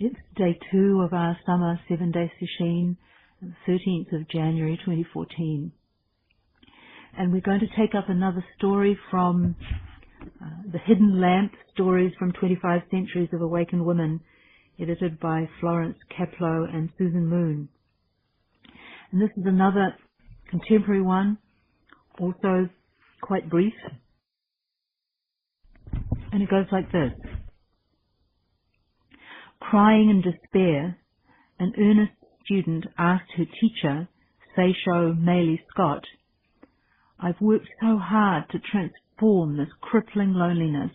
It's day 2 of our summer 7-day session, 13th of January 2014. And we're going to take up another story from The Hidden Lamp, Stories from 25 Centuries of Awakened Women, edited by Florence Kaplow and Susan Moon. And this is another contemporary one, also quite brief. And it goes like this. Crying in despair, an earnest student asked her teacher, Seisho Maylie Scott, "I've worked so hard to transform this crippling loneliness.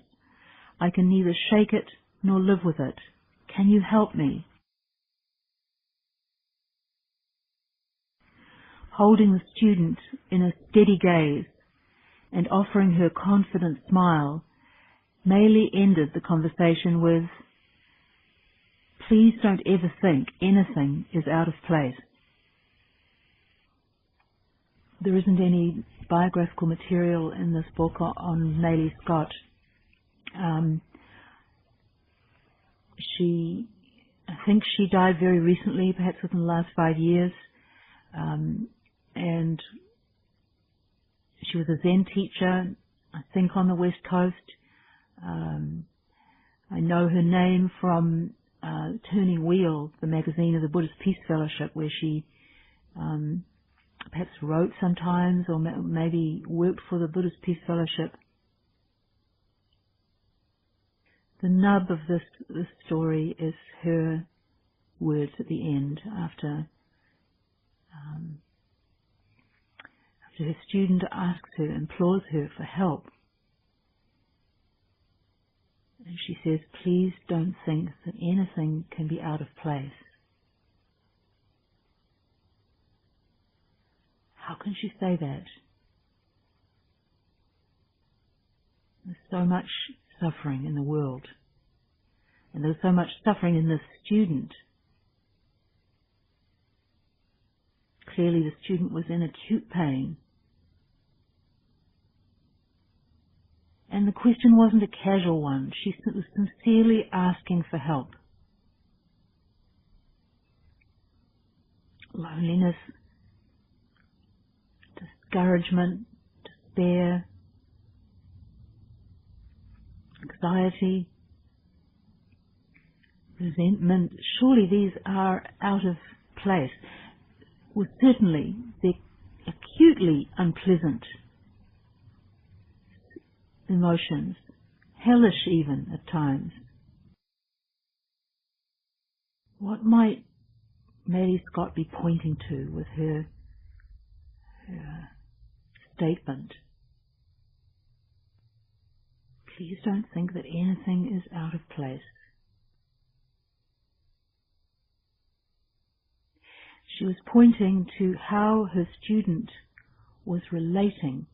I can neither shake it nor live with it. Can you help me?" Holding the student in a steady gaze and offering her confident smile, Maylie ended the conversation with, "Please don't ever think anything is out of place." There isn't any biographical material in this book on Maylie Scott. I think she died very recently, perhaps within the last 5 years, and she was a Zen teacher, I think on the West Coast. I know her name from Turning Wheel, the magazine of the Buddhist Peace Fellowship, where she perhaps wrote sometimes, or maybe worked for the Buddhist Peace Fellowship. The nub of this story is her words at the end, after her student asks her, implores her for help. And she says, "Please don't think that anything can be out of place." How can she say that? There's so much suffering in the world. And there's so much suffering in this student. Clearly the student was in acute pain. And the question wasn't a casual one. She was sincerely asking for help. Loneliness, discouragement, despair, anxiety, resentment, surely these are out of place. Well, certainly they're acutely unpleasant emotions, hellish even at times. What might Maylie Scott be pointing to with her statement? Please don't think that anything is out of place. She was pointing to how her student was relating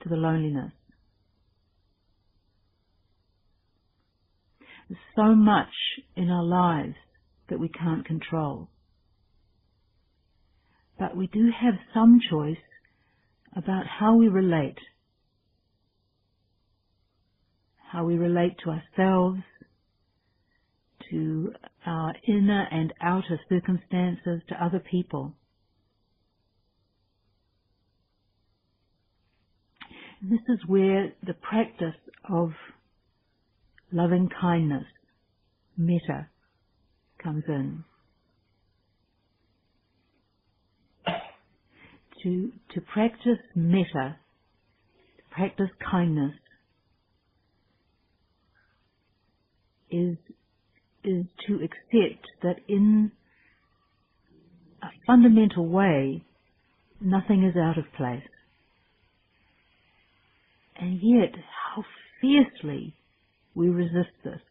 to the loneliness. There's so much in our lives that we can't control. But we do have some choice about how we relate. How we relate to ourselves, to our inner and outer circumstances, to other people. And this is where the practice of loving kindness, metta, comes in. To practice metta, to practice kindness, is to accept that in a fundamental way, nothing is out of place. And yet, how fiercely we resist this.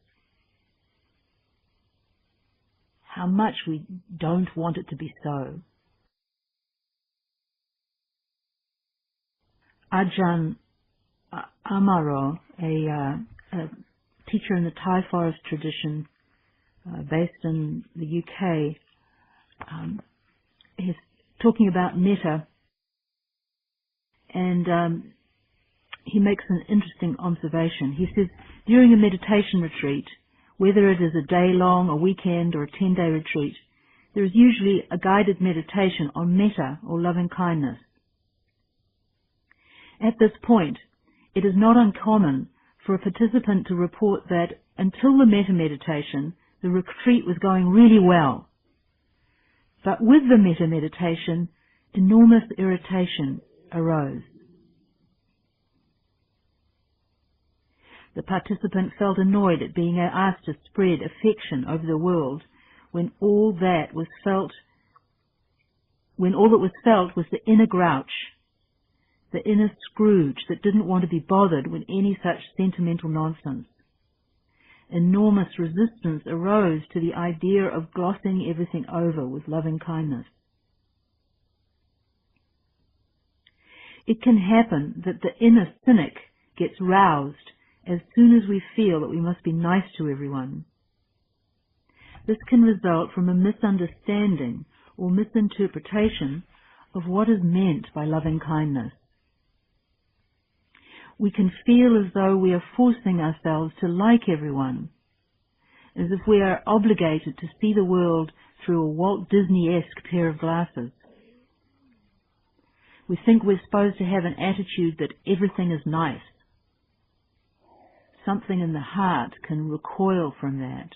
How much we don't want it to be so. Ajahn Amaro, a teacher in the Thai forest tradition, based in the UK, is talking about metta, and he makes an interesting observation. He says, during a meditation retreat, Whether it is a day-long, a weekend, or a 10-day retreat, there is usually a guided meditation on metta, or loving kindness. At this point, it is not uncommon for a participant to report that until the metta meditation, the retreat was going really well. But with the metta meditation, enormous irritation arose. The participant felt annoyed at being asked to spread affection over the world when all that was felt was the inner grouch, the inner Scrooge that didn't want to be bothered with any such sentimental nonsense. Enormous resistance arose to the idea of glossing everything over with loving kindness. It can happen that the inner cynic gets roused as soon as we feel that we must be nice to everyone. This can result from a misunderstanding or misinterpretation of what is meant by loving kindness. We can feel as though we are forcing ourselves to like everyone, as if we are obligated to see the world through a Walt Disney-esque pair of glasses. We think we're supposed to have an attitude that everything is nice. Something in the heart can recoil from that.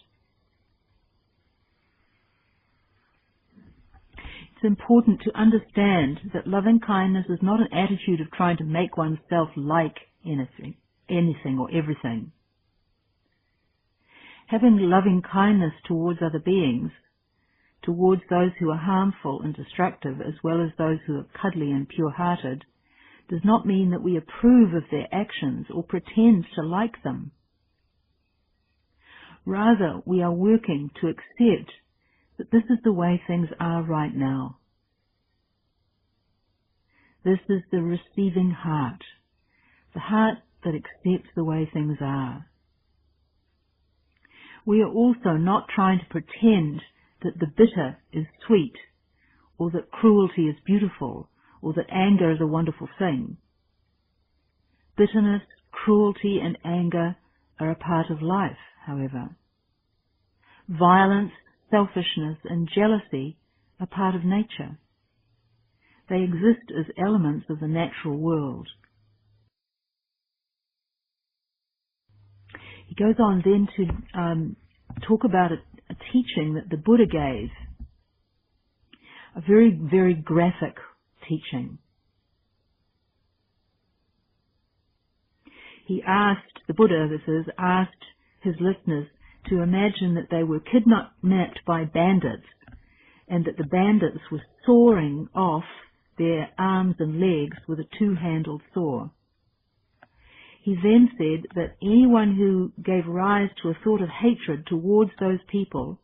It's important to understand that loving kindness is not an attitude of trying to make oneself like anything or everything. Having loving kindness towards other beings, towards those who are harmful and destructive as well as those who are cuddly and pure-hearted, does not mean that we approve of their actions or pretend to like them. Rather, we are working to accept that this is the way things are right now. This is the receiving heart, the heart that accepts the way things are. We are also not trying to pretend that the bitter is sweet, or that cruelty is beautiful, or that anger is a wonderful thing. Bitterness, cruelty, and anger are a part of life, however. Violence, selfishness, and jealousy are part of nature. They exist as elements of the natural world. He goes on then to talk about a teaching that the Buddha gave, a very, very graphic teaching. The Buddha, asked his listeners to imagine that they were kidnapped by bandits and that the bandits were sawing off their arms and legs with a two-handled saw. He then said that anyone who gave rise to a thought of hatred towards those people,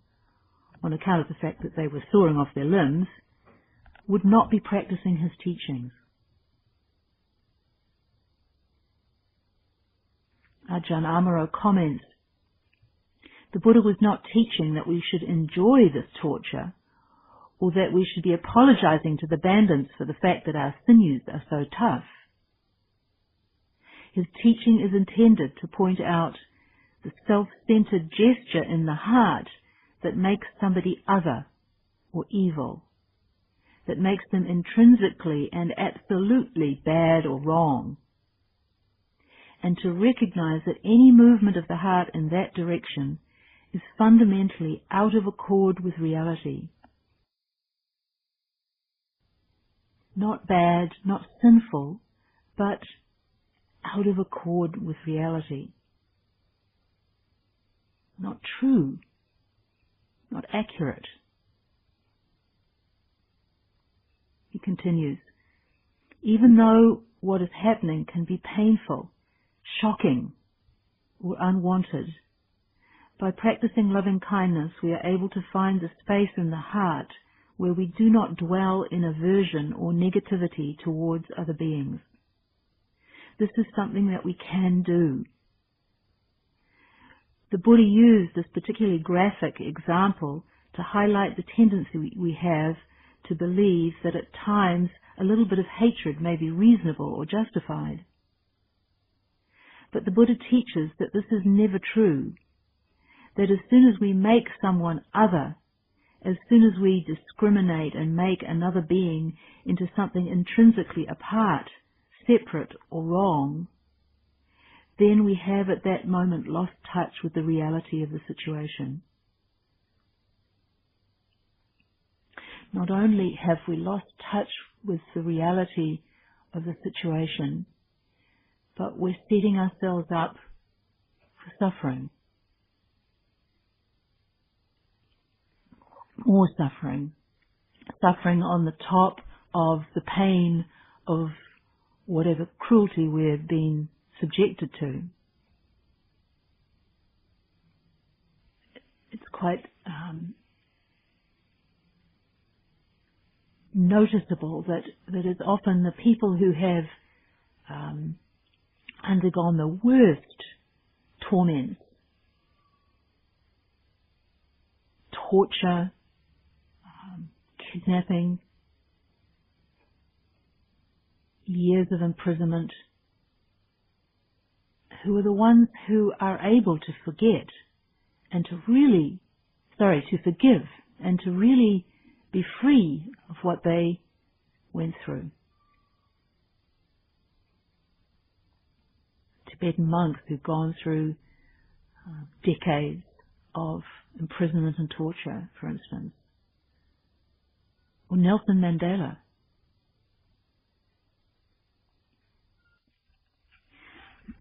on account of the fact that they were sawing off their limbs, would not be practicing his teachings. Ajahn Amaro comments, the Buddha was not teaching that we should enjoy this torture, or that we should be apologizing to the bandits for the fact that our sinews are so tough. His teaching is intended to point out the self-centered gesture in the heart that makes somebody other or evil, that makes them intrinsically and absolutely bad or wrong, and to recognize that any movement of the heart in that direction is fundamentally out of accord with reality. Not bad, not sinful, but out of accord with reality. Not true, not accurate. He continues, even though what is happening can be painful, shocking, or unwanted, by practicing loving kindness we are able to find the space in the heart where we do not dwell in aversion or negativity towards other beings. This is something that we can do. The Buddha used this particularly graphic example to highlight the tendency we have to believe that at times a little bit of hatred may be reasonable or justified. But the Buddha teaches that this is never true, that as soon as we make someone other, as soon as we discriminate and make another being into something intrinsically apart, separate or wrong, then we have at that moment lost touch with the reality of the situation. Not only have we lost touch with the reality of the situation, but we're setting ourselves up for suffering. More suffering. Suffering on the top of the pain of whatever cruelty we're being subjected to. It's quite noticeable that it's often the people who have undergone the worst torments, torture, kidnapping, years of imprisonment, who are the ones who are able to forget and to forgive and to really be free of what they went through. Tibetan monks who've gone through decades of imprisonment and torture, for instance. Or Nelson Mandela.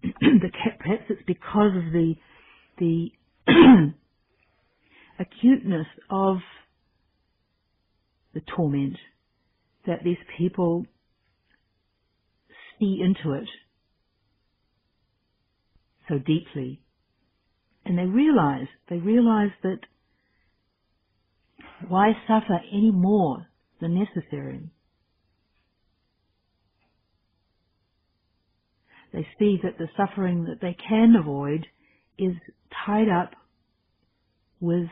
Perhaps it's because of the acuteness of the torment that these people see into it so deeply. And they realize that why suffer any more than necessary? They see that the suffering that they can avoid is tied up with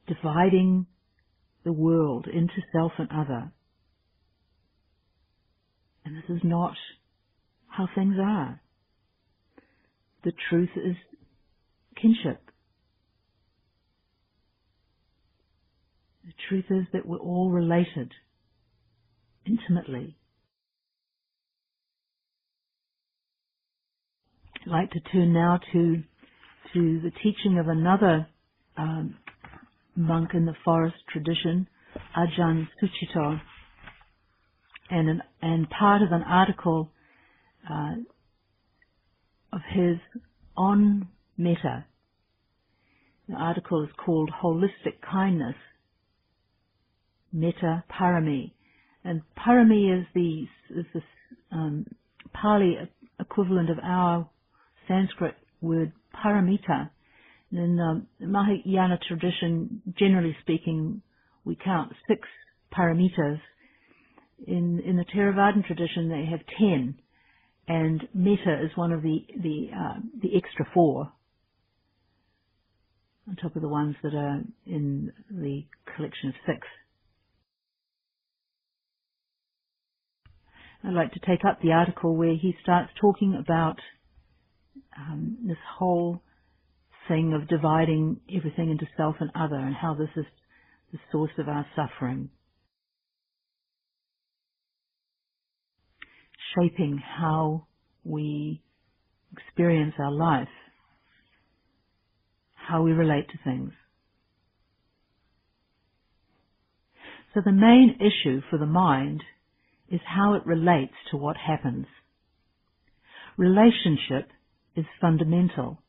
dividing the world into self and other. And this is not how things are. The truth is kinship. The truth is that we're all related intimately. I'd like to turn now to the teaching of another monk in the forest tradition, Ajahn Sucitto, and part of an article of his on metta. The article is called Holistic Kindness, Metta Parami. And Parami is the Pali equivalent of our Sanskrit word paramita. In the Mahayana tradition, generally speaking, we count 6 paramitas. In the Theravadan tradition, they have 10, and metta is one of the extra 4, on top of the ones that are in the collection of 6. I'd like to take up the article where he starts talking about this whole thing of dividing everything into self and other, and how this is the source of our suffering, shaping how we experience our life, how we relate to things. So the main issue for the mind is how it relates to what happens. Relationship is fundamental,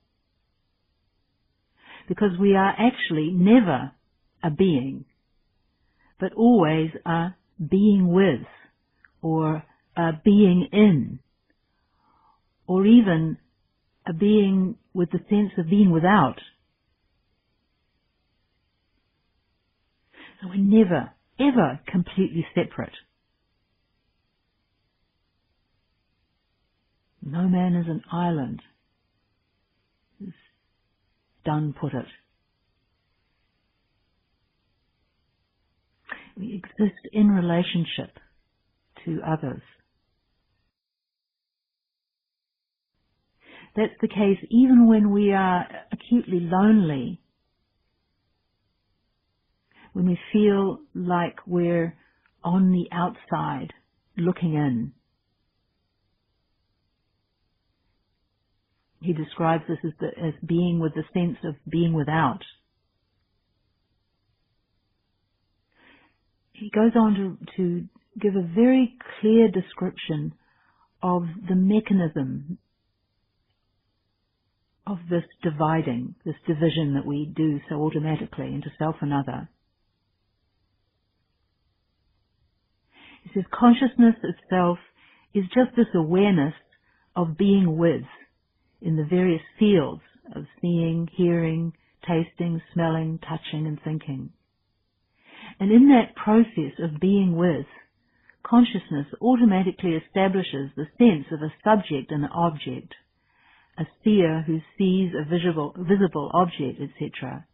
because we are actually never a being, but always a being with, or a being in, or even a being with the sense of being without. So we're never, ever completely separate. No man is an island, as Donne put it. We exist in relationship to others. That's the case even when we are acutely lonely, when we feel like we're on the outside looking in. He describes this as being with the sense of being without. He goes on to give a very clear description of the mechanism of this dividing, this division that we do so automatically into self and other. He says consciousness itself is just this awareness of being with in the various fields of seeing, hearing, tasting, smelling, touching and thinking. And in that process of being with, consciousness automatically establishes the sense of a subject and an object, a seer who sees a visible object, etc.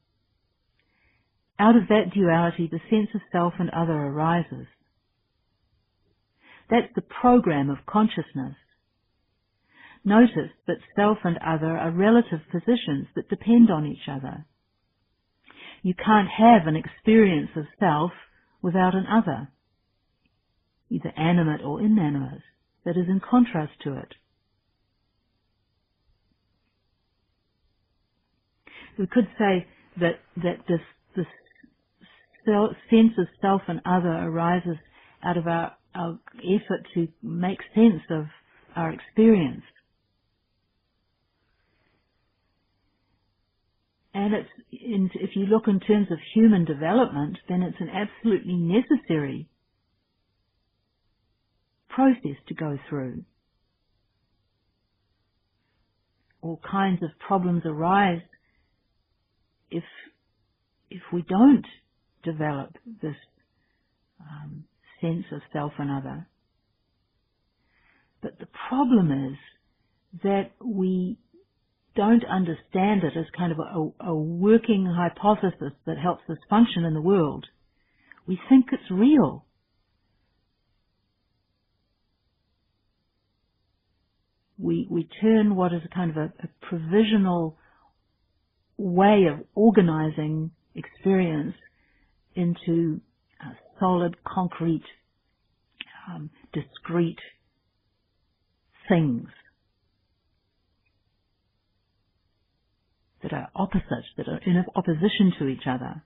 Out of that duality, the sense of self and other arises. That's the program of consciousness. Notice that self and other are relative positions that depend on each other. You can't have an experience of self without an other, either animate or inanimate, that is in contrast to it. We could say that this sense of self and other arises out of our effort to make sense of our experience. And if you look in terms of human development, then it's an absolutely necessary process to go through. All kinds of problems arise if we don't develop this sense of self and other. But the problem is that we don't understand it as kind of a working hypothesis that helps us function in the world. We think it's real. We turn what is kind of a provisional way of organizing experience into solid, concrete, discrete things that are opposite, that are in opposition to each other.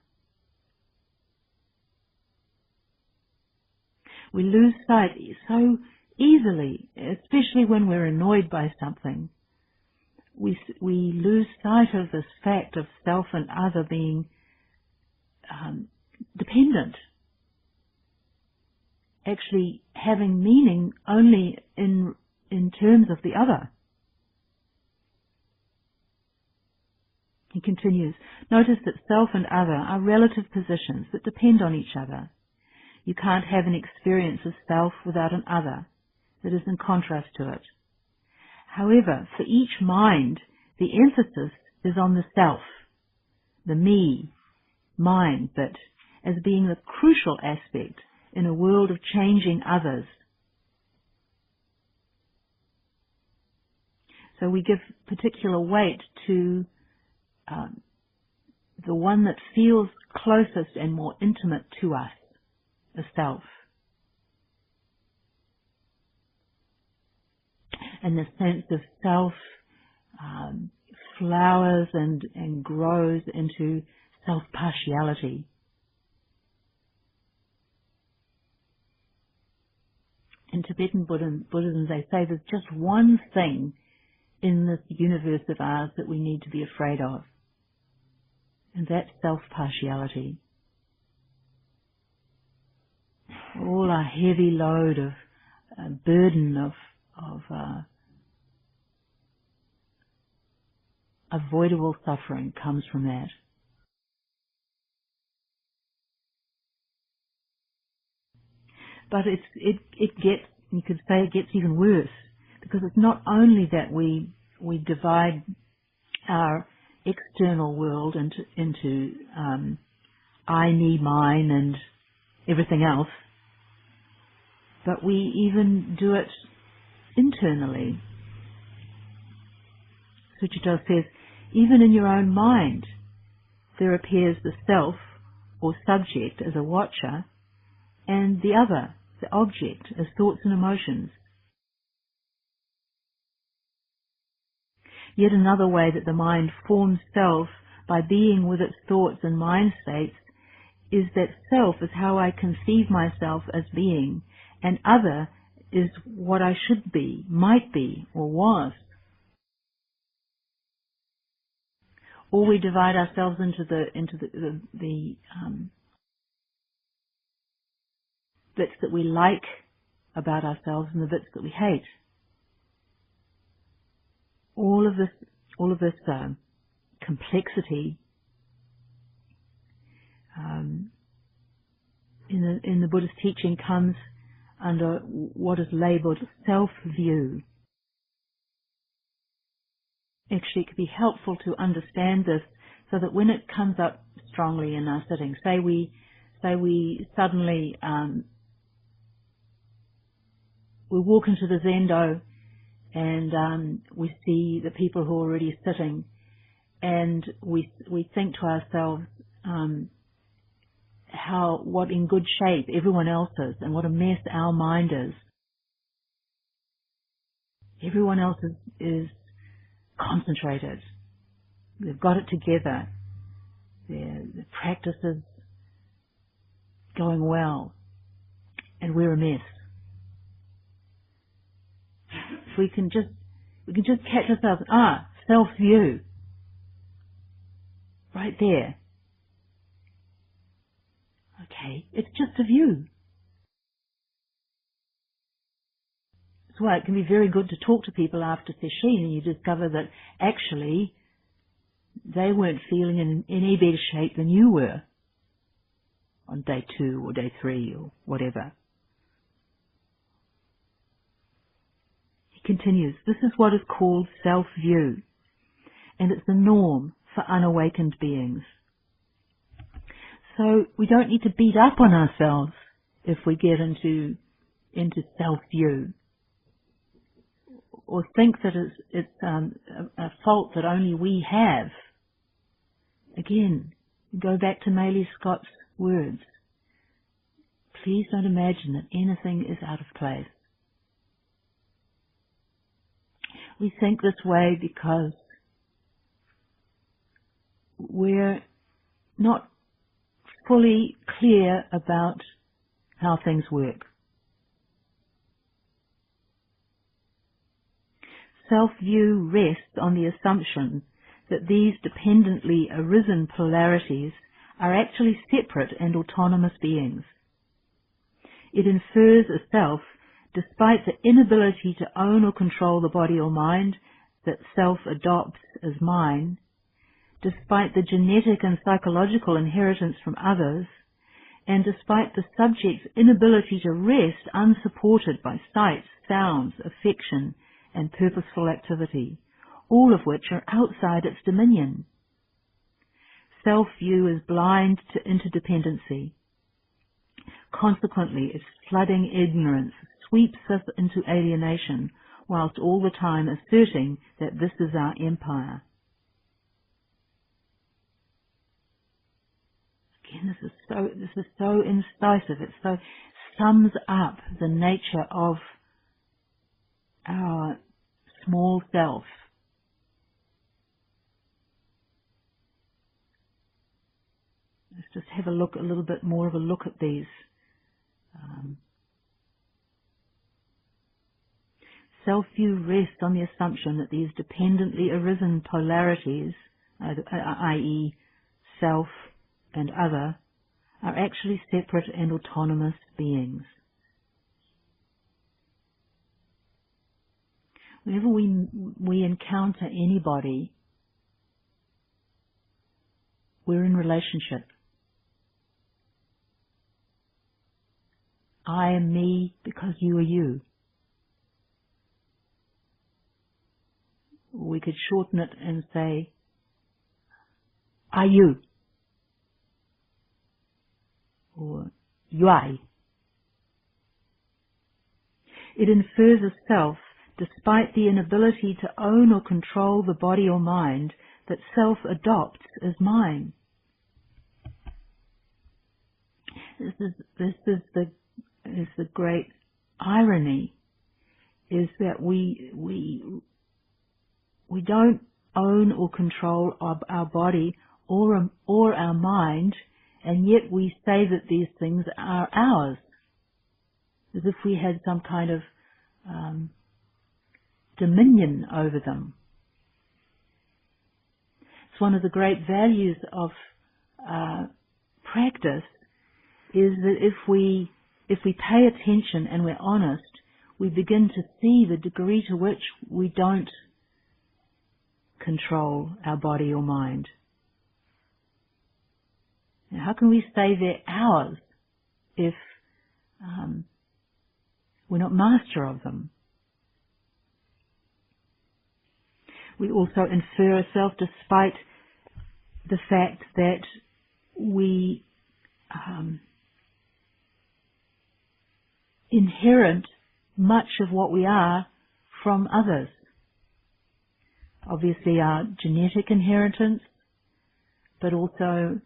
We lose sight so easily, especially when we're annoyed by something. We lose sight of this fact of self and other being dependent, actually having meaning only in terms of the other. He continues, notice that self and other are relative positions that depend on each other. You can't have an experience of self without an other that is in contrast to it. However, for each mind, the emphasis is on the self, the me, mind bit, as being the crucial aspect in a world of changing others. So we give particular weight to the one that feels closest and more intimate to us, the self. And the sense of self flowers and grows into self-partiality. In Tibetan Buddhism, they say there's just one thing in this universe of ours that we need to be afraid of, and that's self-partiality. All our heavy load of burden of avoidable suffering comes from that. But it gets, you could say it gets even worse, because it's not only that we divide our external world into I, me, mine and everything else, but we even do it internally. Suchito says, even in your own mind, there appears the self or subject as a watcher and the other, the object, as thoughts and emotions. Yet another way that the mind forms self by being with its thoughts and mind states is that self is how I conceive myself as being, and other is what I should be, might be, or was. Or we divide ourselves into the bits that we like about ourselves and the bits that we hate. All of this complexity in the Buddhist teaching comes under what is labelled self-view. Actually, it could be helpful to understand this so that when it comes up strongly in our sitting, say we suddenly we walk into the zendo and we see the people who are already sitting, and we think to ourselves what in good shape everyone else is and what a mess our mind is. Everyone else is concentrated. They've got it together. The practice is going well, and we're a mess. We can just catch ourselves. Self-view. Right there. Okay, it's just a view. That's why it can be very good to talk to people after sesshin and you discover that actually they weren't feeling in any better shape than you were on day 2 or day 3 or whatever. He continues, this is what is called self-view, and it's the norm for unawakened beings. So we don't need to beat up on ourselves if we get into self-view, or think that it's a fault that only we have. Again, go back to Maylie Scott's words. Please don't imagine that anything is out of place. We think this way because we're not fully clear about how things work. Self-view rests on the assumption that these dependently arisen polarities are actually separate and autonomous beings. It infers a self despite the inability to own or control the body or mind that self adopts as mine, despite the genetic and psychological inheritance from others, and despite the subject's inability to rest unsupported by sights, sounds, affection, and purposeful activity, all of which are outside its dominion. Self-view is blind to interdependency. Consequently, its flooding ignorance sweeps us into alienation, whilst all the time asserting that this is our empire. Again, this is so incisive. It so sums up the nature of our small self. Let's just have a little bit more of a look at these. Self-view rests on the assumption that these dependently arisen polarities, i.e. self and other, are actually separate and autonomous beings. Whenever we encounter anybody, we're in relationship. I am me because you are you. We could shorten it and say, are you? Or yuai. It infers a self despite the inability to own or control the body or mind that self adopts as mine. This is the great irony, is that we don't own or control our body or our mind, and yet we say that these things are ours, as if we had some kind of dominion over them. It's one of the great values of practice, is that if we pay attention and we're honest, we begin to see the degree to which we don't control our body or mind. Now, how can we say they're ours if we're not master of them? We also infer ourselves despite the fact that we inherit much of what we are from others. Obviously our genetic inheritance, but also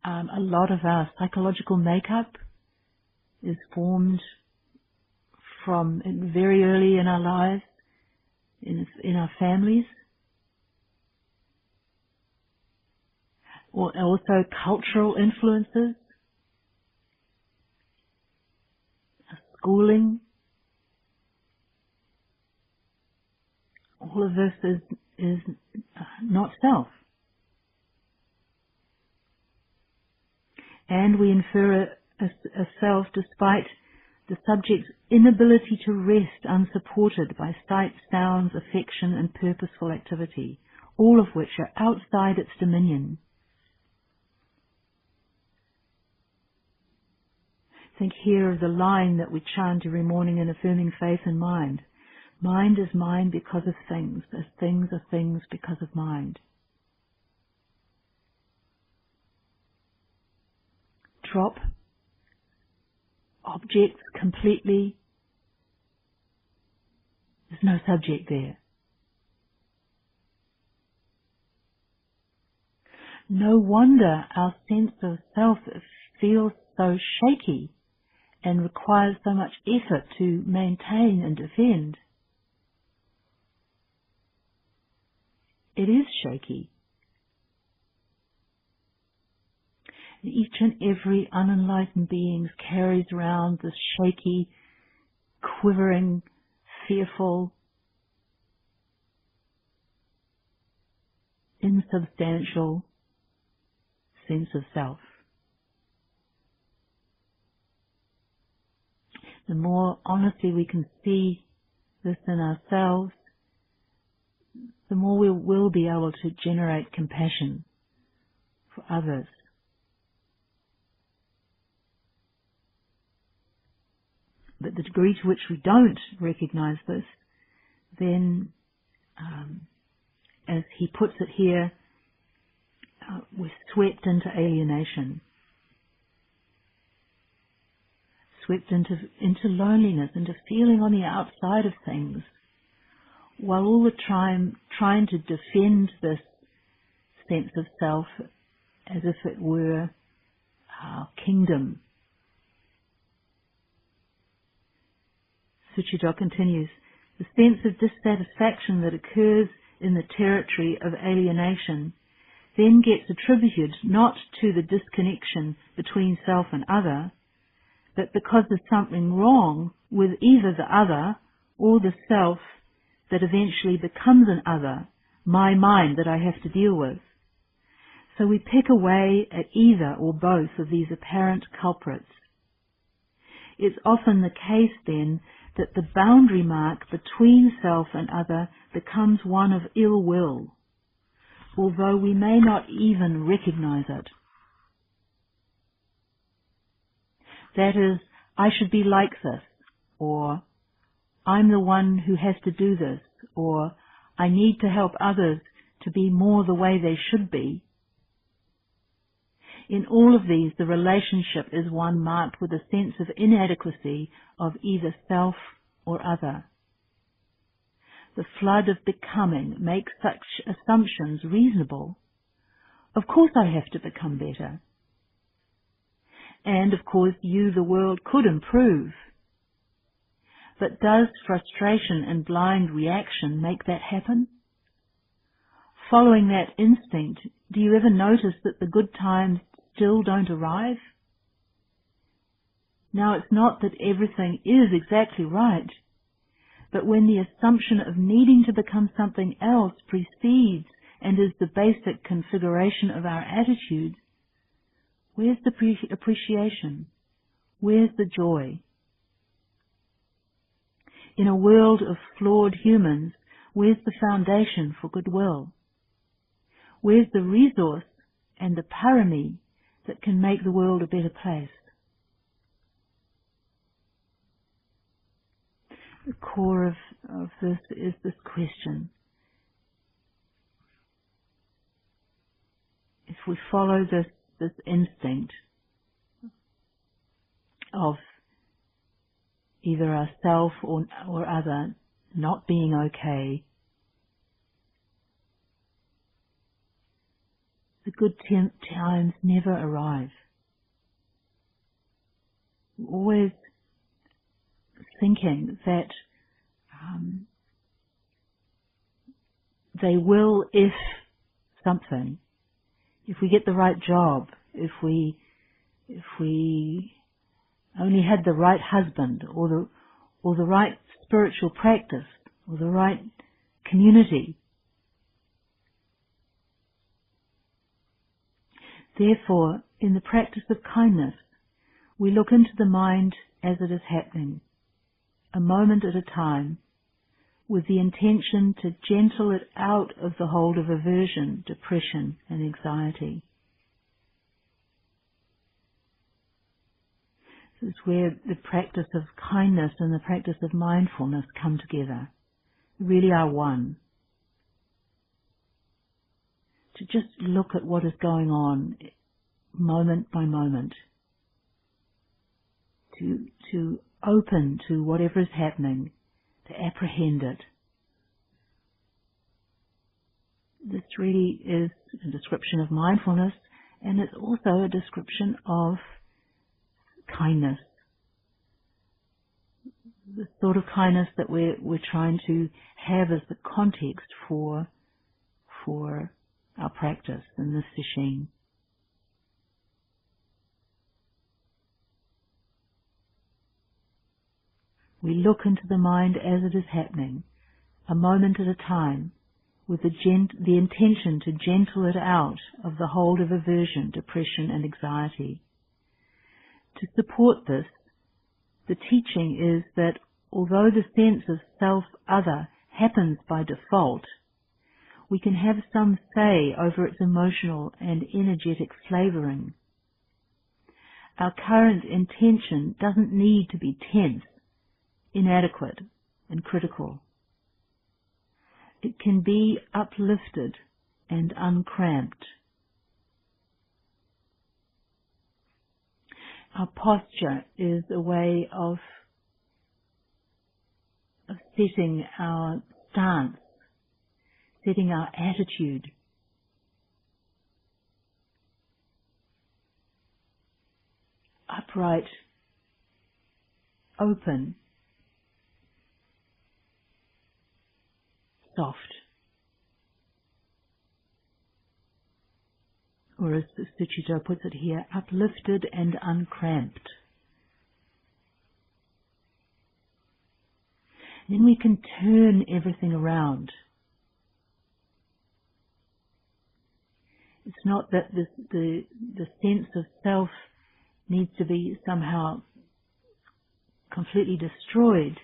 a lot of our psychological makeup is formed from very early in our lives, in our families. Or also cultural influences, schooling. All of this is not self. And we infer a self despite the subject's inability to rest unsupported by sight, sounds, affection and purposeful activity, all of which are outside its dominion. Think here of the line that we chant every morning in affirming faith and mind. Mind is mind because of things, as things are things because of mind. Drop objects completely. There's no subject there. No wonder our sense of self feels so shaky and requires so much effort to maintain and defend. It is shaky. Each and every unenlightened being carries around this shaky, quivering, fearful, insubstantial sense of self. The more honestly we can see this in ourselves, the more we will be able to generate compassion for others. But the degree to which we don't recognize this, then, as he puts it here, we're swept into alienation. Swept into loneliness, into feeling on the outside of things, while all the time trying to defend this sense of self as if it were our kingdom. Suchito continues, the sense of dissatisfaction that occurs in the territory of alienation then gets attributed not to the disconnection between self and other, but because there's something wrong with either the other or the self that eventually becomes an other, my mind that I have to deal with. So we pick away at either or both of these apparent culprits. It's often the case then that the boundary mark between self and other becomes one of ill will, although we may not even recognize it. That is, I should be like this, or I'm the one who has to do this, or I need to help others to be more the way they should be. In all of these, the relationship is one marked with a sense of inadequacy of either self or other. the flood of becoming makes such assumptions reasonable, of course I have to become better. And of course you, the world, could improve. But does frustration and blind reaction make that happen? Following that instinct, do you ever notice that the good times still don't arrive? Now, it's not that everything is exactly right, but when the assumption of needing to become something else precedes and is the basic configuration of our attitude, where's the appreciation? Where's the joy? In a world of flawed humans, where's the foundation for goodwill? Where's the resource and the parami that can make the world a better place? The core of this is this question. If we follow this instinct of either ourself or other not being okay, the good times never arrive. We're always thinking that they will if something. If we get the right job, if we only had the right husband, or the right spiritual practice, or the right community. Therefore, in the practice of kindness, we look into the mind as it is happening, a moment at a time, with the intention to gentle it out of the hold of aversion, depression, and anxiety. This is where the practice of kindness and the practice of mindfulness come together. They really are one. To just look at what is going on moment by moment. To open to whatever is happening, to apprehend it. This really is a description of mindfulness, and it's also a description of kindness. The sort of kindness that we're trying to have as the context for our practice in this sesshin. We look into the mind as it is happening, a moment at a time, with the intention to gentle it out of the hold of aversion, depression, and anxiety. To support this, the teaching is that although the sense of self-other happens by default, we can have some say over its emotional and energetic flavoring. Our current intention doesn't need to be tense, inadequate, and critical. It can be uplifted and uncramped. Our posture is a way of setting our stance, setting our attitude. Upright, open, soft. Or as the Suchito puts it here, uplifted and uncramped. Then we can turn everything around. It's not that the sense of self needs to be somehow completely destroyed,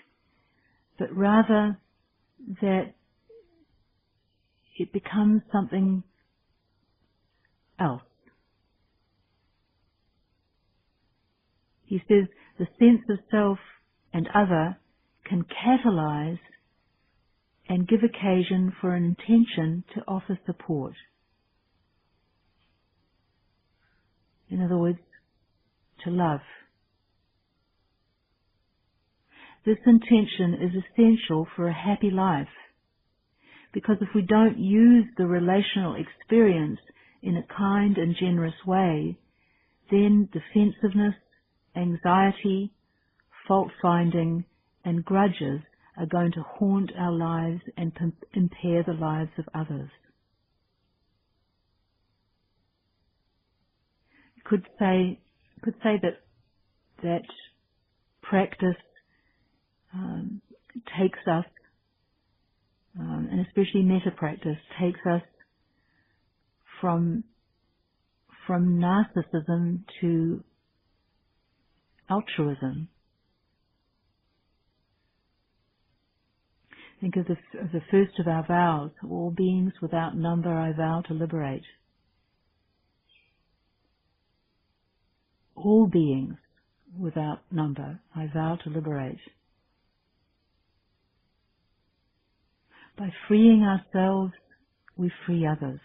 but rather that it becomes something else. He says the sense of self and other can catalyze and give occasion for an intention to offer support. In other words, to love. This intention is essential for a happy life Because if we don't use the relational experience in a kind and generous way, then defensiveness, anxiety, fault-finding, and grudges are going to haunt our lives and impair the lives of others. You could say that practice takes us, and especially metta practice, takes us from narcissism to altruism. Think of the first of our vows: all beings without number I vow to liberate. All beings without number I vow to liberate. By freeing ourselves, we free others.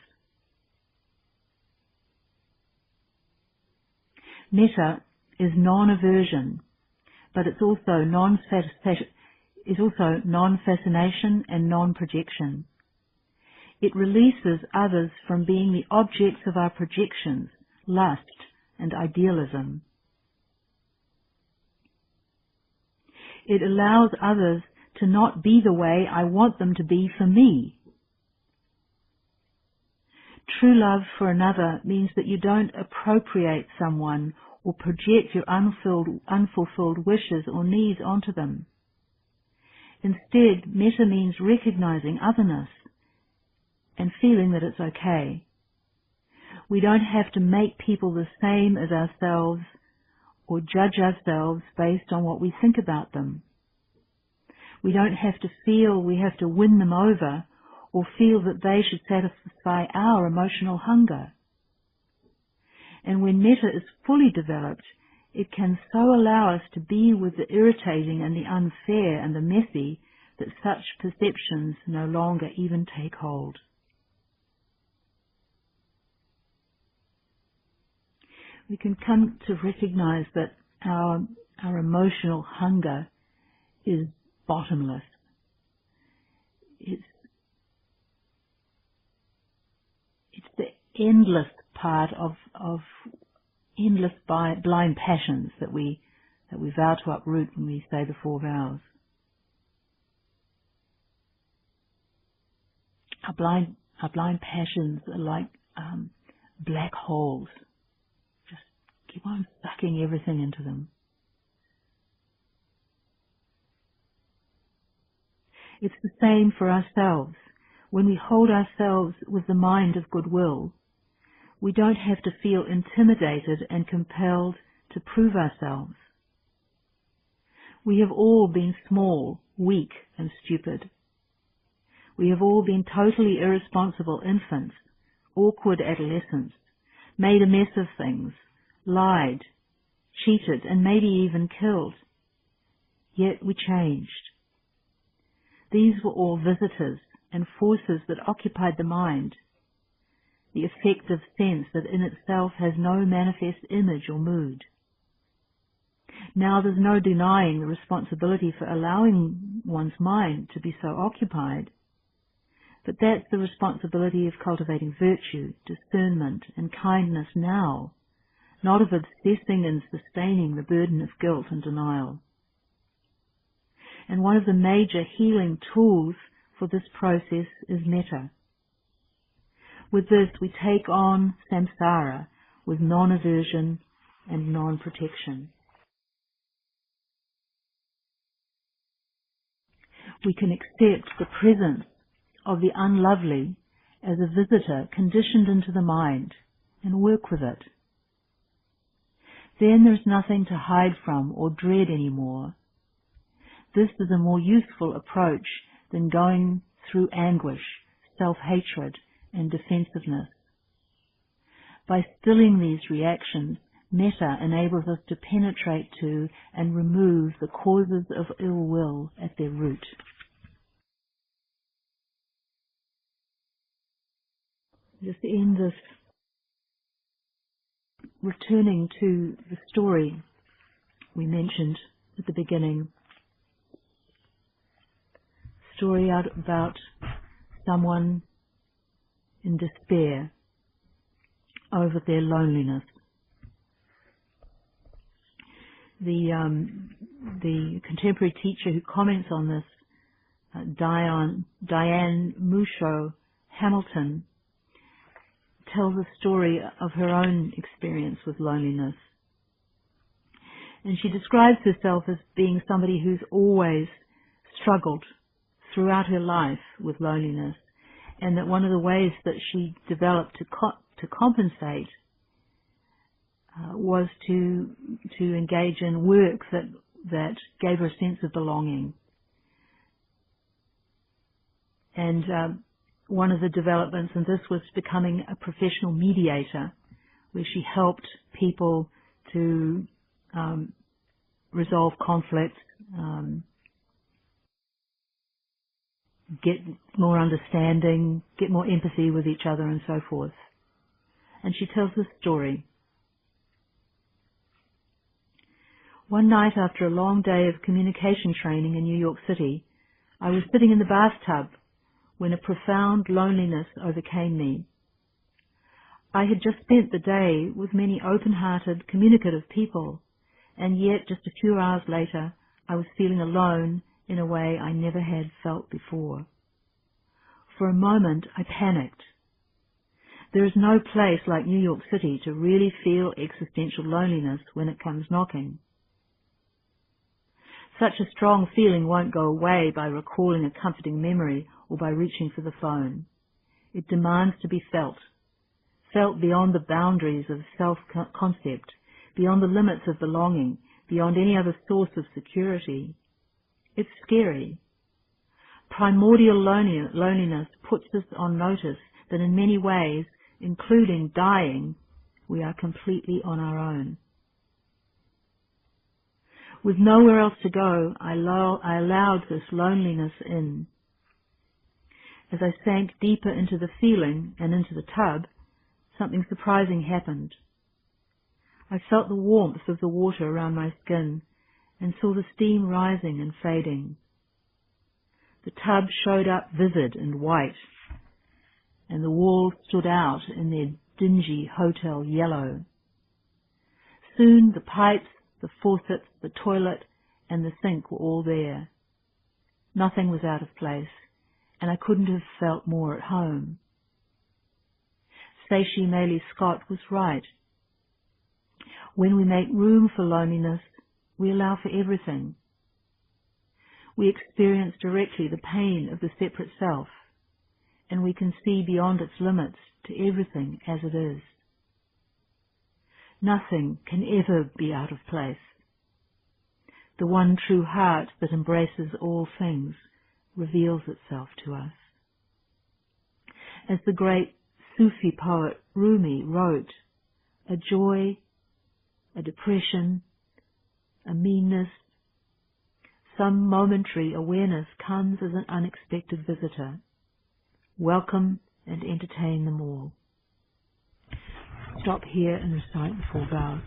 Metta is non-aversion, but it's also non-fascination and non-projection. It releases others from being the objects of our projections, lust and idealism. It allows others to not be the way I want them to be for me. True love for another means that you don't appropriate someone or project your unfulfilled wishes or needs onto them. Instead, metta means recognizing otherness and feeling that it's okay. We don't have to make people the same as ourselves or judge ourselves based on what we think about them. We don't have to feel we have to win them over or feel that they should satisfy our emotional hunger. And when metta is fully developed, it can so allow us to be with the irritating and the unfair and the messy that such perceptions no longer even take hold. We can come to recognize that our emotional hunger is bottomless. It's the endless part of endless blind passions that we vow to uproot when we say the 4 vows. Our blind passions are like black holes. Just keep on sucking everything into them. It's the same for ourselves. When we hold ourselves with the mind of goodwill, we don't have to feel intimidated and compelled to prove ourselves. We have all been small, weak, and stupid. We have all been totally irresponsible infants, awkward adolescents, made a mess of things, lied, cheated, and maybe even killed. Yet we changed. These were all visitors and forces that occupied the mind, the affective sense that in itself has no manifest image or mood. Now there's no denying the responsibility for allowing one's mind to be so occupied, but that's the responsibility of cultivating virtue, discernment, and kindness now, not of obsessing and sustaining the burden of guilt and denial. And one of the major healing tools for this process is metta. With this, we take on samsara with non-aversion and non-protection. We can accept the presence of the unlovely as a visitor conditioned into the mind and work with it. Then there's nothing to hide from or dread anymore. This is a more useful approach than going through anguish, self-hatred, and defensiveness. By stilling these reactions, metta enables us to penetrate to and remove the causes of ill will at their root. Just end this returning to the story we mentioned at the beginning. Story out about someone in despair over their loneliness. The contemporary teacher who comments on this, Diane Musho Hamilton, tells a story of her own experience with loneliness. And she describes herself as being somebody who's always struggled throughout her life with loneliness, and that one of the ways that she developed to compensate was to engage in work that gave her a sense of belonging. And one of the developments in this was becoming a professional mediator, where she helped people to resolve conflict, get more understanding, get more empathy with each other, and so forth. And she tells this story. One night after a long day of communication training in New York City, I was sitting in the bathtub when a profound loneliness overcame me. I had just spent the day with many open-hearted, communicative people, and yet just a few hours later I was feeling alone in a way I never had felt before. For a moment I panicked. There is no place like New York City to really feel existential loneliness when it comes knocking. Such a strong feeling won't go away by recalling a comforting memory or by reaching for the phone. It demands to be felt beyond the boundaries of self-concept, beyond the limits of belonging, beyond any other source of security. It's scary. Primordial loneliness puts us on notice that in many ways, including dying, we are completely on our own. With nowhere else to go, I allowed this loneliness in. As I sank deeper into the feeling and into the tub, something surprising happened. I felt the warmth of the water around my skin and saw the steam rising and fading. The tub showed up vivid and white, and the walls stood out in their dingy hotel yellow. Soon the pipes, the faucets, the toilet, and the sink were all there. Nothing was out of place, and I couldn't have felt more at home. Seishi Meili Scott was right. When we make room for loneliness, we allow for everything. We experience directly the pain of the separate self, and we can see beyond its limits to everything as it is. Nothing can ever be out of place. The one true heart that embraces all things reveals itself to us. As the great Sufi poet Rumi wrote, a joy, a depression, a meanness, some momentary awareness comes as an unexpected visitor. Welcome and entertain them all. Stop here and recite the 4 vows.